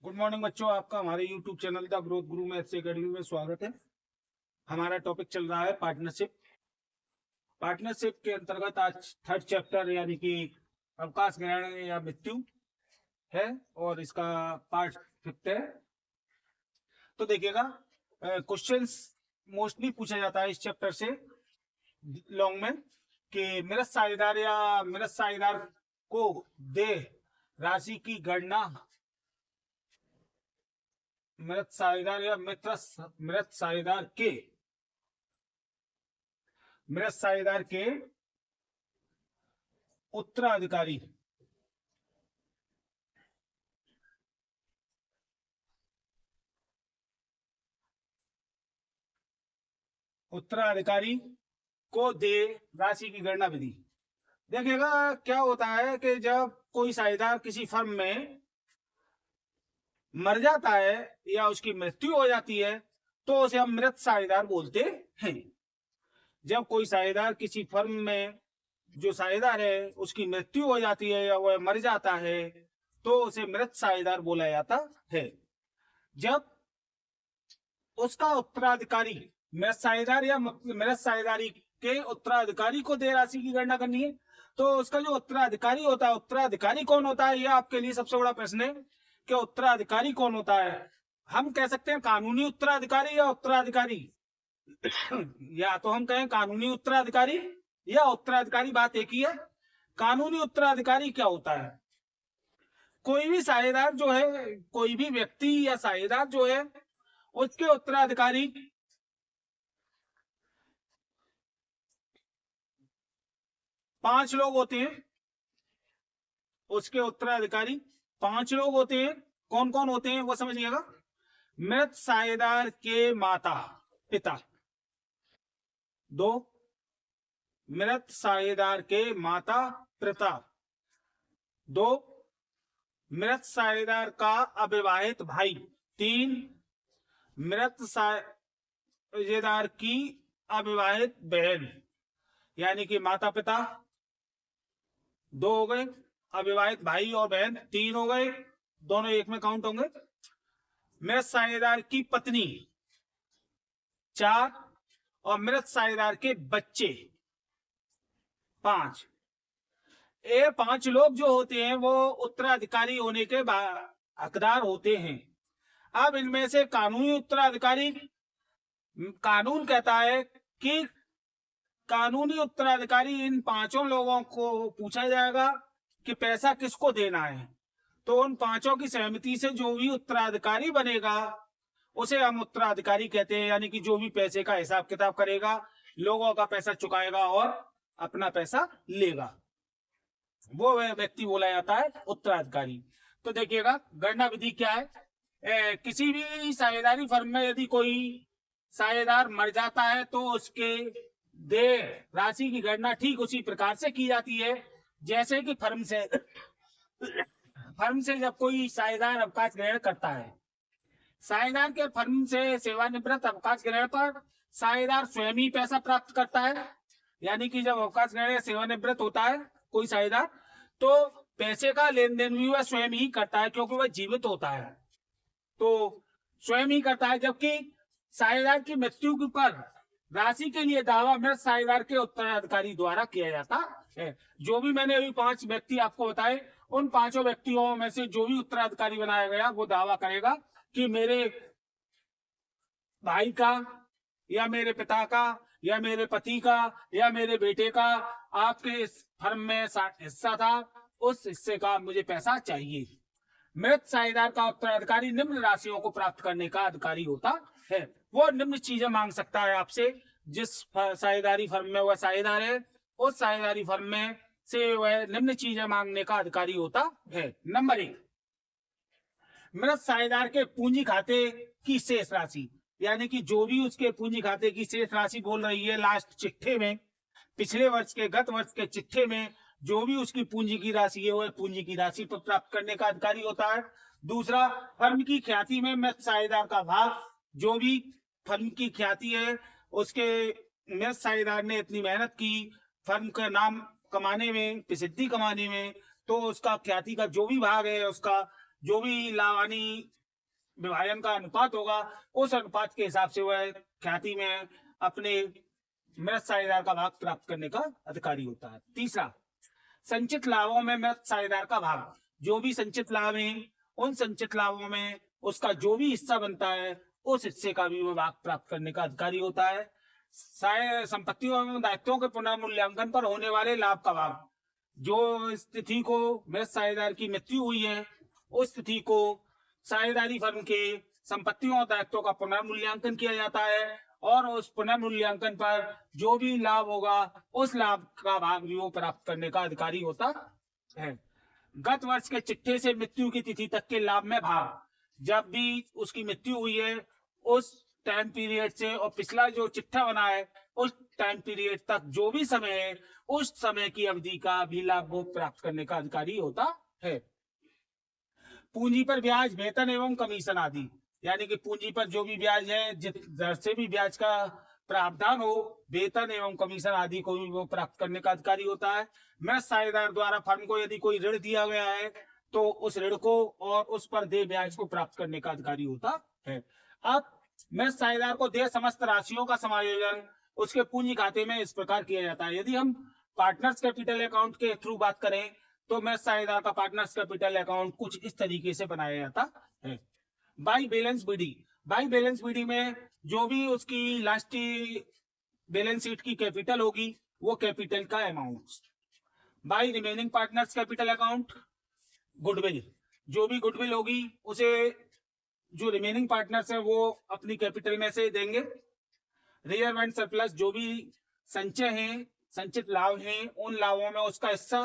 Good morning बच्चों, आपका हमारे YouTube channel the growth Guru maths academy में स्वागत है। हमारा टॉपिक चल रहा है पार्टनरशिप। पार्टनरशिप के अंतर्गत आज थर्ड चैप्टर यानी कि अवकाश ग्रहण या मृत्यु है और इसका पार्ट 5 है। तो देखिएगा, क्वेश्चंस मोस्टली पूछा जाता है इस चैप्टर से लॉन्ग में कि मृत साझेदार या मृत साझेदार को दे राशि की गणना मृत साझेदार या मृत साझेदार के उत्तराधिकारी को दे राशि की गणना विधि। देखिएगा, क्या होता है कि जब कोई साझेदार किसी फर्म में मर जाता है या उसकी मृत्यु हो जाती है तो उसे हम मृत साझेदार बोलते हैं। जब कोई साझेदार किसी फर्म में जो साझेदार है उसकी मृत्यु हो जाती है या वह मर जाता है तो उसे मृत साझेदार बोला जाता है। जब उसका उत्तराधिकारी मृत साझेदार या मृत साझेदारी के उत्तराधिकारी को दे राशि की गणना करनी है तो उसका जो उत्तराधिकारी होता है, उत्तराधिकारी कौन होता है, यह आपके लिए सबसे बड़ा प्रश्न है कि उत्तराधिकारी कौन होता है। हम कह सकते हैं कानूनी उत्तराधिकारी या उत्तराधिकारी या तो हम कहें कानूनी उत्तराधिकारी या उत्तराधिकारी, बात एक ही है। कानूनी उत्तराधिकारी क्या होता है? कोई भी साझेदार जो है, कोई भी व्यक्ति या साझेदार जो है उसके उत्तराधिकारी 5 लोग होते हैं। उसके उत्तराधिकारी 5 लोग होते हैं। कौन कौन होते हैं वो समझिएगा। मृत साझेदार के माता पिता 2, मृत साझेदार के माता पिता 2, मृत साझेदार का अविवाहित भाई 3, मृत साझेदार की अविवाहित बहन यानी कि माता पिता 2 हो गए, अविवाहित भाई और बहन 3 हो गए, दोनों एक में काउंट होंगे। मृत साझेदार की पत्नी 4 और मृत साझेदार के बच्चे 5। ये 5 लोग जो होते हैं वो उत्तराधिकारी होने के हकदार होते हैं। अब इनमें से कानूनी उत्तराधिकारी, कानून कहता है कि कानूनी उत्तराधिकारी इन 5 लोगों को पूछा जाएगा कि पैसा किसको देना है, तो उन 5 की सहमति से जो भी उत्तराधिकारी बनेगा उसे हम उत्तराधिकारी कहते हैं, यानी कि जो भी पैसे का हिसाब किताब करेगा, लोगों का पैसा चुकाएगा और अपना पैसा लेगा, वो व्यक्ति बोला जाता है उत्तराधिकारी। तो देखिएगा गणना विधि क्या है। किसी भी साझेदारी फर्म में यदि कोई साझेदार मर जाता है तो उसके दे राशि की गणना ठीक उसी प्रकार से की जाती है जैसे कि फर्म से जब कोई साझेदार अवकाश ग्रहण करता है। साझेदार के फर्म से सेवानिवृत्त अवकाश ग्रहण पर साझेदार स्वयं ही पैसा प्राप्त करता है, यानी कि जब अवकाश ग्रहण या सेवानिवृत्त होता है कोई साझेदार तो पैसे का लेन देन भी वह स्वयं ही करता है क्योंकि वह जीवित होता है तो स्वयं ही करता है। जबकि साझेदार की मृत्यु पर राशि के लिए दावा मृत साझेदार के उत्तराधिकारी द्वारा किया जाता है। जो भी मैंने अभी 5 व्यक्ति आपको बताए, उन 5 व्यक्तियों में से जो भी उत्तराधिकारी बनाया गया वो दावा करेगा कि मेरे भाई का या मेरे पिता का या मेरे पति का या मेरे बेटे का आपके फर्म में हिस्सा था, उस हिस्से का मुझे पैसा चाहिए। मृत साझेदार का उत्तराधिकारी निम्न राशियों को प्राप्त करने का अधिकारी होता है। वो निम्न चीजें मांग सकता है आपसे। जिस साझेदारी फर्म में वह साझेदार है उस साझेदारी फर्म में से वह निम्न चीजें मांगने का अधिकारी होता है। नंबर 1, मृत साझेदार के पूंजी खाते की शेष राशि, यानी कि जो भी उसके पूंजी खाते की शेष राशि बोल रही है लास्ट चिट्ठे में, पिछले वर्ष के गत वर्ष के चिट्ठे में जो भी उसकी पूंजी की राशि है वह पूंजी की राशि पर प्राप्त करने का अधिकारी होता है। दूसरा, फर्म की ख्याति में मृत साझेदार का भाग, जो भी फर्म की ख्याति है उसके मृत साझेदार ने इतनी मेहनत की फर्म का नाम कमाने में, प्रसिद्धि कमाने में, तो उसका ख्याति का जो भी भाग है, उसका जो भी लावानी विभाजन का अनुपात होगा, उस अनुपात के हिसाब से वह ख्याति में अपने मृत साझेदार का भाग प्राप्त करने का अधिकारी होता है। तीसरा, संचित लाभों में मृत साझेदार का भाग। जो भी संचित लाभ है, उन संचित लाभों में उसका जो भी हिस्सा बनता है, उस हिस्से का भी वह भाग प्राप्त करने का अधिकारी होता है। संपत्तियों एवं दायित्वों के पुनर्मूल्यांकन पर होने वाले लाभ का भाग। जो स्थिति को मृत साझेदार की मृत्यु हुई है, उस स्थिति को साझेदारी फर्म के संपत्तियों और दायित्वों का पुनर्मूल्यांकन किया जाता है, और उस पुनर्मूल्यांकन पर जो भी लाभ होगा, उस लाभ का भाग भी वो प्राप्त करने का अधिकारी होता है। गत वर्ष के चिट्ठे से मृत्यु की तिथि तक के लाभ में भाग। जब भी उसकी मृत्यु हुई है, उस टाइम पीरियड से और पिछला जो चिट्ठा बना है, उस टाइम पीरियड तक जो भी समय है, उस समय की अवधि का भी लाभ वो प्राप्त करने का अधिकारी होता है। पूंजी पर ब्याज, वेतन एवं कमीशन आदि, यानी कि पूंजी पर जो भी ब्याज है, जिस दर से भी ब्याज का प्रावधान हो, वेतन एवं कमीशन आदि को भी वो प्राप्त करने का अधिकारी होता है। मृत साझेदार द्वारा फर्म को यदि कोई ऋण दिया गया है, तो उस ऋण को और उस पर देय ब्याज को प्राप्त करने का अधिकारी होता है। अब मृत साझेदार को देय समस्त राशियों का समायोजन उसके पूंजी खाते में इस प्रकार किया जाता है। यदि हम पार्टनर्स कैपिटल अकाउंट के थ्रू बात करें, तो मृत साझेदार का पार्टनर्स कैपिटल अकाउंट कुछ इस तरीके से बनाया जाता है। By balance B. By balance B D जो भी उसकी लास्ट बैलेंस शीट की कैपिटल होगी, वो कैपिटल का amount. By remaining partners capital account, goodwill, जो भी गुडविल होगी उसे जो रिमेनिंग पार्टनर्स है वो अपनी कैपिटल में से देंगे। रिजर्व एंड सरप्लस, जो भी संचय हैं, संचित लाभ हैं, उन लाभों में उसका हिस्सा।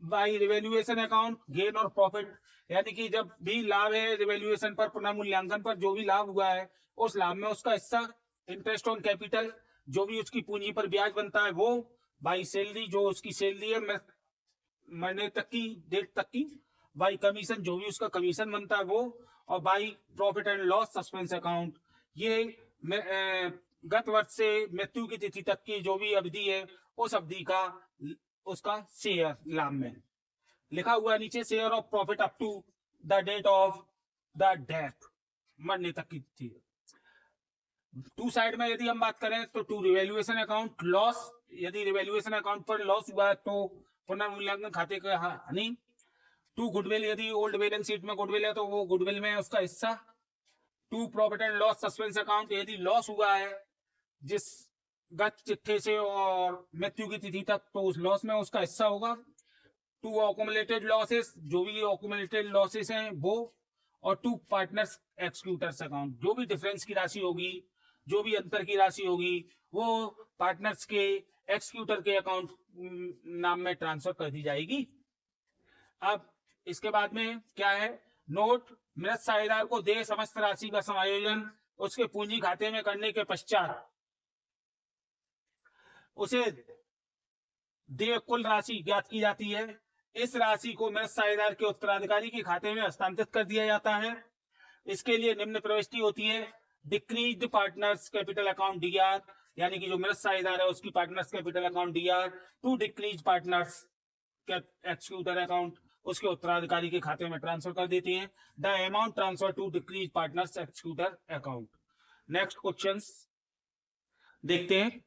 बाई रिवेल्युएशन अकाउंट, गेन और प्रॉफिट, यानी कि जब भी लाभ है रिवेल्युएशन पर, पुनर्मूल्यांकन पर जो भी लाभ हुआ है, उस लाभ में उसका हिस्सा। इंटरेस्ट ऑन कैपिटल, जो भी उसकी पूंजी पर ब्याज बनता है वो। बाई सैलरी, जो उसकी सैलरी है महीने तक की, डेट तक की। बाई कमीशन, जो भी उसका कमीशन बनता है वो। और by profit and loss suspense account, ये गत वर्ष से मृत्यु की तिथि तक की जो भी अवधि है, उस अवधि का उसका शेयर लाभ में लिखा हुआ है नीचे, share of profit up to the date of the death, मरने तक की थी। टू साइड में यदि हम बात करें तो टू रिवेल्युएशन अकाउंट, लॉस, यदि रिवेल्युएशन अकाउंट पर लॉस हुआ है तो पुनर्मूल्यांकन खाते का हानि। टू गुडविल, यदि ओल्ड बैलेंस शीट में गुडविल है तो वो गुडविल में उसका हिस्सा। To profit and loss suspense account, यदि लॉस हुआ है जिस गत चिट्ठे से और मृत्यु की तिथि तक, तो उस लॉस में उसका हिस्सा होगा। टू अक्यूमुलेटेड लॉसेस, जो भी अक्यूमुलेटेड लॉसेस हैं वो। और टू पार्टनर्स एक्सक्यूटर्स अकाउंट, जो भी डिफरेंस की राशि होगी, जो भी अंतर की राशि होगी, वो पार्टनर्स के एक्सक्यूटर के अकाउंट नाम में ट्रांसफर कर दी जाएगी। अब इसके बाद में क्या है, नोट, मृत साझेदार को देय समस्त राशि का समायोजन उसके पूंजी खाते में करने के पश्चात उसे देय कुल राशि ज्ञात की जाती है। इस राशि को मृत साझेदार के उत्तराधिकारी के खाते में हस्तांतरित कर दिया जाता है। इसके लिए निम्न प्रविष्टि होती है। Deceased partners capital account DR, यानी कि जो मृत साझेदार है उसकी partners capital account DR to डिक्रीज पार्टनर्स एक्सक्यूटर अकाउंट, उसके उत्तराधिकारी के खाते में ट्रांसफर कर देते हैं। द अमाउंट ट्रांसफर टू डिक्रीज partners executor account. Next questions देखते हैं।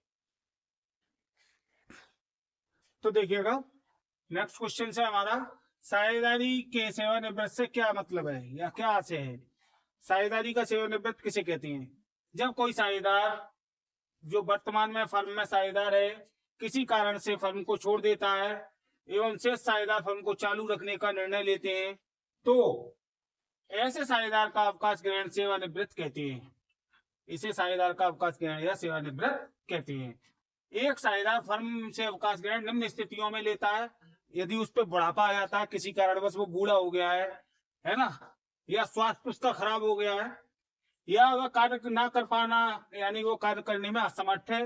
तो देखिएगा, नेक्स्ट क्वेश्चन है हमारा, साझेदारी के सेवानिवृत्त से क्या मतलब है या क्या आशय है। साझेदारी का सेवानिवृत्त किसे कहते हैं? जब कोई साझेदार जो वर्तमान में फर्म में साझेदार है, किसी कारण से फर्म को छोड़ देता है एवं शेष साझेदार फर्म को चालू रखने का निर्णय लेते हैं, तो ऐसे साझेदार का अवकाश ग्रहण सेवानिवृत्त कहते हैं। इसे साझेदार का अवकाश ग्रहण या सेवानिवृत्त कहते हैं। एक साझेदार फर्म से अवकाश ग्रहण निम्न स्थितियों में लेता है। यदि उस पर बुढ़ापा आ जाता है, किसी कारणवश वो बूढ़ा हो गया है ना, या स्वास्थ्य उसका खराब हो गया है, या वह कार्य ना कर पाना, यानी वो कार्य करने में असमर्थ है,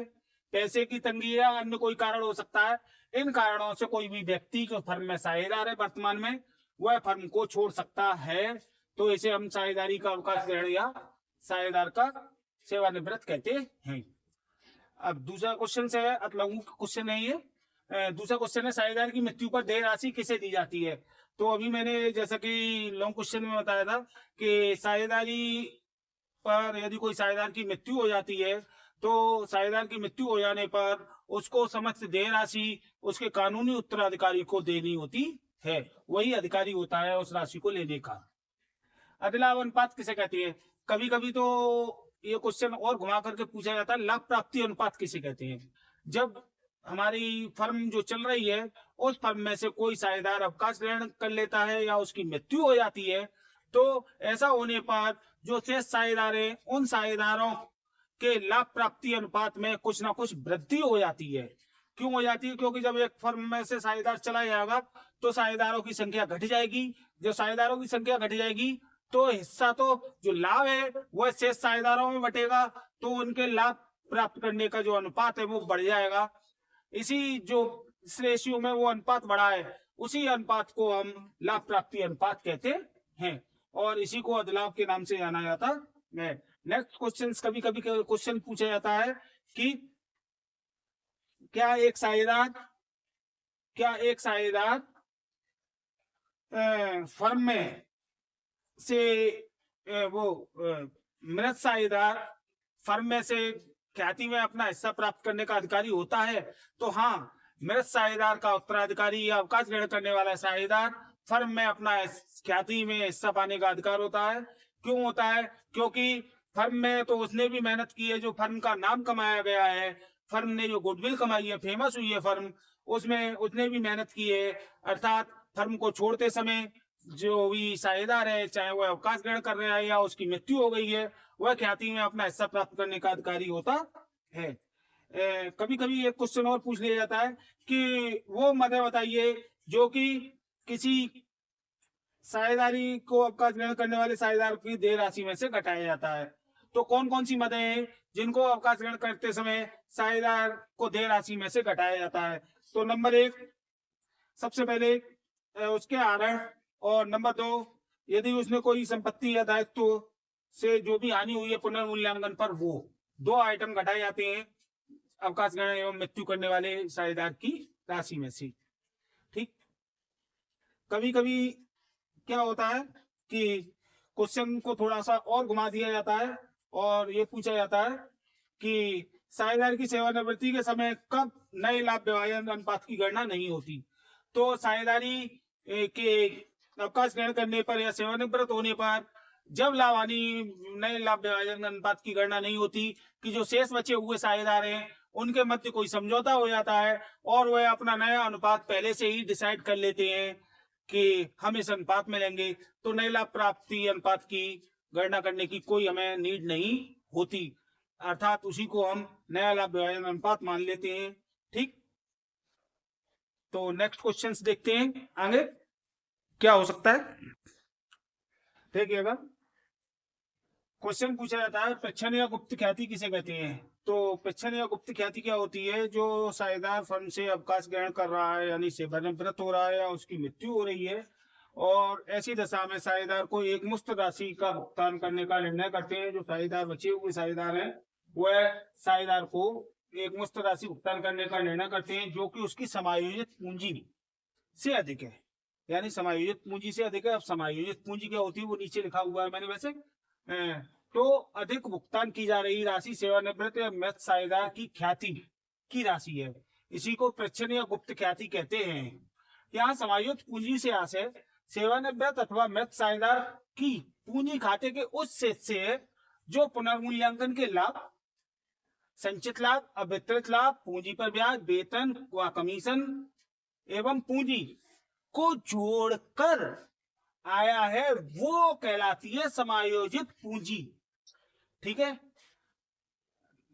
पैसे की तंगी या अन्य कोई कारण हो सकता है। इन कारणों से कोई भी व्यक्ति जो फर्म में साझेदार है वर्तमान में, वह फर्म को छोड़ सकता है, तो इसे हम साझेदारी का अवकाश ग्रहण या साझेदार का सेवानिवृत्त कहते हैं। अब दूसरा क्वेश्चन है, अतलंगू क्वेश्चन है ये। दूसरा क्वेश्चन है, साझेदार की मृत्यु पर देय राशि किसे दी जाती है? तो अभी मैंने जैसा कि लॉन्ग क्वेश्चन में बताया था कि साझेदारी पर यदि कोई साझेदार की मृत्यु हो जाती है तो साझेदार की मृत्यु हो जाने पर उसको समस्त देय राशि उसके कानूनी उत्तराधिकारी को देनी होती है। वही अधिकारी होता है उस राशि को लेने का। अधिलाभ अनुपात किसे कहते हैं? कभी कभी तो ये क्वेश्चन और घुमा करके पूछा जाता है, लाभ प्राप्ति अनुपात किसे कहते हैं? जब हमारी फर्म जो चल रही है उस फर्म में से कोई साझेदार अवकाश ग्रहण कर लेता है या उसकी मृत्यु हो जाती है, तो ऐसा होने पर जो शेष साझेदार हैं उन साझेदारों के लाभ प्राप्ति अनुपात में कुछ ना कुछ वृद्धि हो जाती है। क्यों हो जाती है? क्योंकि जब एक फर्म में से साझेदार चला जाएगा तो साझेदारों की संख्या घट जाएगी। जब साझेदारों की संख्या घट जाएगी तो हिस्सा तो जो लाभ है वह शेष साझेदारों में बटेगा, तो उनके लाभ प्राप्त करने का जो अनुपात है वो बढ़ जाएगा। इसी जो इस रेशियो में वो अनुपात बढ़ा है उसी अनुपात को हम लाभ प्राप्ति अनुपात कहते हैं और इसी को अधिलाभ के नाम से जाना जाता है। नेक्स्ट क्वेश्चन, कभी कभी क्वेश्चन पूछा जाता है कि क्या एक साझेदार फर्म में से मृत साझेदार फर्म में से ख्याति में अपना हिस्सा प्राप्त करने का अधिकारी होता है? तो हाँ, मृत साझेदार का उत्तराधिकारी या अवकाश ग्रहण करने वाला साझेदार फर्म में अपना ख्याति में हिस्सा पाने का अधिकार होता है। क्यों होता है? क्योंकि फर्म में तो उसने भी मेहनत की है, जो फर्म का नाम कमाया गया है, फर्म ने जो गुडविल कमाई है, फेमस हुई है फर्म, उसमें उसने भी मेहनत की है। अर्थात फर्म को छोड़ते समय जो भी साझेदार है, चाहे वह अवकाश ग्रहण कर रहा है या उसकी मृत्यु हो गई है, वह ख्याति में अपना हिस्सा प्राप्त करने का अधिकारी होता है। कभी कभी एक क्वेश्चन और पूछ लिया जाता है कि वो मदें बताइए जो कि किसी साझेदारी को अवकाश ग्रहण करने वाले साझेदार की देय राशि में से घटाया जाता है। तो कौन कौन सी मदें हैं जिनको अवकाश ग्रहण करते समय साझेदार को देय राशि में से घटाया जाता है? तो नंबर 1, सबसे पहले उसके आहरण, और नंबर 2, यदि उसने कोई संपत्ति या दायित्व से जो भी हानि हुई है पुनर्मूल्यांकन पर, वो 2 आइटम घटाए जाते हैं अवकाश ग्रहण एवं मृत्यु करने वाले साझेदार की राशि में से। ठीक, कभी कभी क्या होता है कि क्वेश्चन को थोड़ा सा और घुमा दिया जाता है और ये पूछा जाता है कि साझेदार की सेवानिवृत्ति के समय कब नए लाभ विभाजन अनुपात की गणना नहीं होती? तो साझेदारी के अवकाश ग्रहण करने पर या सेवानिवृत्त होने पर जब लाभ हानि नए लाभ विभाजन अनुपात की गणना नहीं होती कि जो शेष बचे हुए साझेदार हैं उनके मध्य कोई समझौता हो जाता है और वह अपना नया अनुपात पहले से ही डिसाइड कर लेते हैं कि हम इस अनुपात में लेंगे, तो नए लाभ प्राप्ति अनुपात की गणना करने की कोई हमें नीड नहीं होती। अर्थात उसी को हम नया लाभ विभाजन अनुपात मान लेते हैं। ठीक, तो नेक्स्ट क्वेश्चंस देखते हैं आगे क्या हो सकता है। देखिएगा, क्वेश्चन पूछा जाता है प्रच्छन्न या गुप्त ख्याति किसे कहते हैं? तो प्रच्छन्न या गुप्त ख्याति क्या होती है? जो साझेदार फर्म से अवकाश ग्रहण कर रहा है यानी सेवानिवृत्त हो रहा है या उसकी मृत्यु हो रही है और ऐसी दशा में साझेदार को एक मुश्त राशि का भुगतान करने का निर्णय करते हैं। जो साझेदार बचे हुए साझेदार हैं वह साझेदार को एक मुश्त राशि भुगतान करने का निर्णय करते हैं जो कि उसकी समायोजित पूंजी से अधिक है, यानी समायोजित पूंजी से अधिक है। अब समायोजित पूंजी क्या होती है वो नीचे लिखा हुआ है मैंने वैसे। तो अधिक भुगतान की जा रही राशि सेवानिवृत्त या मृत साझेदार की ख्याति की राशि है, इसी को प्रच्छन्न या गुप्त ख्याति कहते हैं। यहाँ समायोजित पूंजी से आशय सेवानिवृत्त अथवा मृत साझेदार की पूंजी खाते के उस शेष से जो पुनर्मूल्यांकन के लाभ, संचित लाभ, अवितरित लाभ, पूंजी पर ब्याज, वेतन व कमीशन एवं पूंजी को जोड़कर आया है वो कहलाती है समायोजित पूंजी। ठीक है,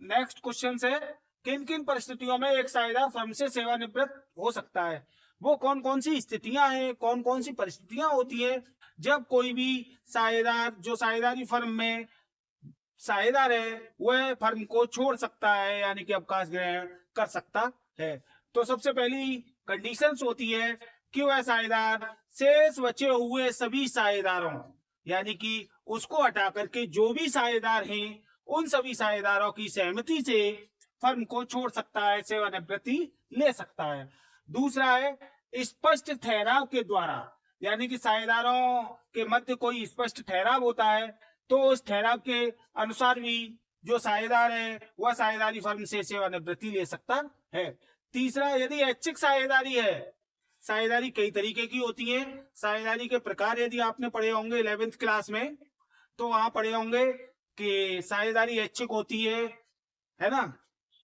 नेक्स्ट क्वेश्चन है किन किन परिस्थितियों में एक साझेदार फर्म से सेवानिवृत्त हो सकता है? वो कौन कौन सी स्थितियां हैं, कौन कौन सी परिस्थितियां होती है जब कोई भी साझेदार जो साझेदारी फर्म में साझेदार है वह फर्म को छोड़ सकता है यानी कि अवकाश ग्रहण कर सकता है। तो सबसे पहली कंडीशंस होती है कि वह साझेदार शेष बचे हुए सभी साझेदारों यानी कि उसको हटा करके जो भी साझेदार हैं उन सभी साझेदारों की सहमति से फर्म को छोड़ सकता है, सेवानिवृत्ति ले सकता है। दूसरा है स्पष्ट ठहराव के द्वारा, यानी कि साझेदारों के मध्य कोई स्पष्ट ठहराव होता है तो उस ठहराव के अनुसार भी जो साझेदार है वह साझेदारी फर्म से सेवानिवृत्ति ले सकता है। तीसरा, यदि ऐच्छिक साझेदारी है, साझेदारी कई तरीके की होती है। साझेदारी के प्रकार यदि आपने पढ़े होंगे 11th क्लास में, तो वहां पढ़े होंगे कि साझेदारी ऐच्छिक होती है ना,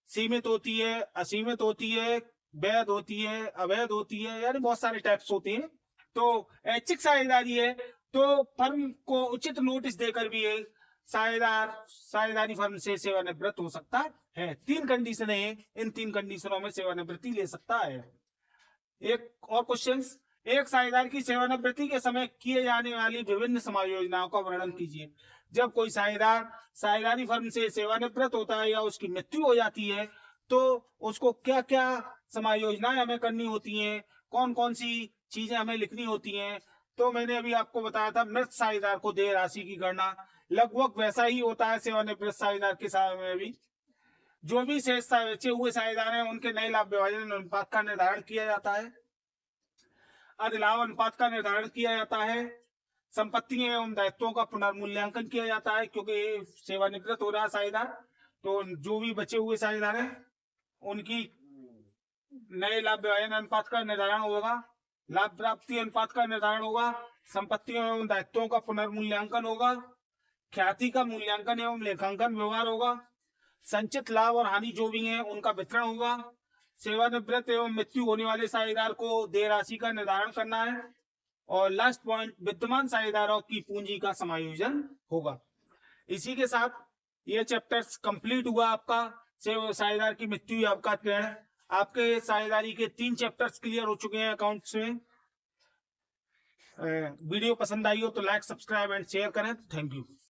सीमित होती है, असीमित होती है, वैध होती है, अवैध होती है, यानी बहुत सारे टाइप्स होते हैं। तो ऐच्छिक साझेदारी है तो फर्म को उचित नोटिस देकर भी साझेदारी फर्म से सेवानिवृत्त हो सकता है। 3 कंडीशन है, इन 3 कंडीशनों में सेवानिवृत्ति ले सकता है। एक और क्वेश्चन, एक साझेदार की सेवानिवृत्ति के समय किए जाने वाली विभिन्न समायोजनाओं का वर्णन कीजिए। जब कोई साझेदार साझेदारी फर्म से सेवानिवृत्त होता है या उसकी मृत्यु हो जाती है तो उसको क्या क्या समायोजनाएं हमें करनी होती हैं, कौन कौन सी चीजें हमें लिखनी होती हैं। तो मैंने अभी आपको बताया था मृत साझेदार को देय राशि की गणना लगभग वैसा ही होता है सेवानिवृत्त साझेदार के समय में भी। जो भी शेष बचे हुए साझेदार हैं उनके नए लाभ विभाजन अनुपात का निर्धारण किया जाता है, अधिलाभ अनुपात का निर्धारण किया जाता है, संपत्ति एवं दायित्वों का पुनर्मूल्यांकन किया जाता है, क्योंकि सेवानिवृत्त हो रहा है साझेदार तो जो भी बचे हुए साझेदार हैं उनकी नए लाभ विभाजन अनुपात का निर्धारण होगा, लाभ प्राप्ति अनुपात का निर्धारण होगा, संपत्ति एवं दायित्वों का पुनर्मूल्यांकन होगा, ख्याति का मूल्यांकन एवं लेखांकन व्यवहार होगा, संचित लाभ और हानि जो भी है उनका वितरण होगा, सेवानिवृत्त एवं मृत्यु होने वाले साझेदार को देय राशि का निर्धारण करना है, और लास्ट पॉइंट विद्यमान साझेदारों की पूंजी का समायोजन होगा। इसी के साथ ये चैप्टर्स कंप्लीट हुआ आपका साझेदार की मृत्यु या अवकाश ग्रहण। आपके साझेदारी के 3 चैप्टर्स क्लियर हो चुके हैं अकाउंट्स में। वीडियो पसंद आई हो तो लाइक, सब्सक्राइब एंड शेयर करें। Thank you.